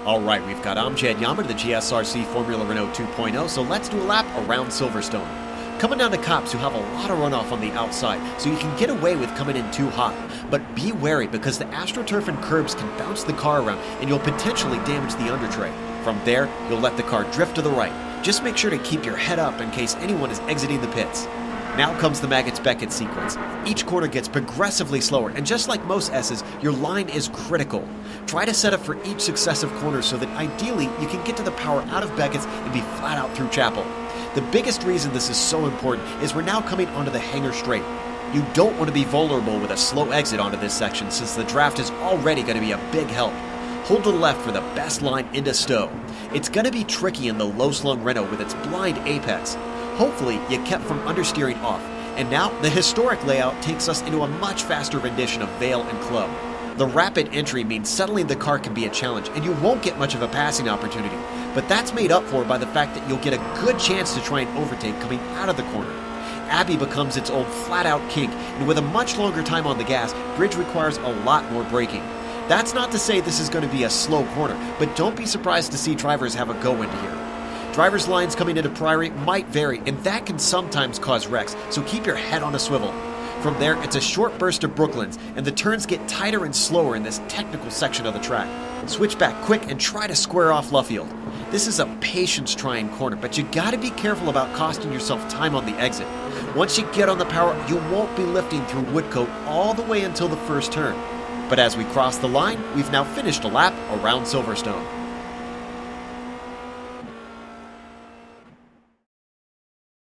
Alright, we've got Amjed Yamin, the GSRC Formula Renault 2.0, so let's do a lap around Silverstone. Coming down to cops who have a lot of runoff on the outside, so you can get away with coming in too hot. But be wary because the AstroTurf and curbs can bounce the car around and you'll potentially damage the undertray. From there, you'll let the car drift to the right. Just make sure to keep your head up in case anyone is exiting the pits. Now comes the Maggots-Beckett sequence. Each corner gets progressively slower, and just like most S's, your line is critical. Try to set up for each successive corner so that ideally you can get to the power out of Beckett's and be flat out through Chapel. The biggest reason this is so important is we're now coming onto the Hangar Straight. You don't want to be vulnerable with a slow exit onto this section since the draft is already going to be a big help. Hold to the left for the best line into Stowe. It's going to be tricky in the low-slung Renault with its blind apex. Hopefully, you kept from understeering off. And now, the historic layout takes us into a much faster rendition of Vale and Club. The rapid entry means settling the car can be a challenge, and you won't get much of a passing opportunity. But that's made up for by the fact that you'll get a good chance to try and overtake coming out of the corner. Abbey becomes its old flat-out kink, and with a much longer time on the gas, Bridge requires a lot more braking. That's not to say this is going to be a slow corner, but don't be surprised to see drivers have a go into here. Drivers' lines coming into Priory might vary, and that can sometimes cause wrecks, so keep your head on a swivel. From there, it's a short burst of Brooklands, and the turns get tighter and slower in this technical section of the track. Switch back quick and try to square off Luffield. This is a patience-trying corner, but you gotta be careful about costing yourself time on the exit. Once you get on the power, you won't be lifting through Woodcote all the way until the first turn. But as we cross the line, we've now finished a lap around Silverstone.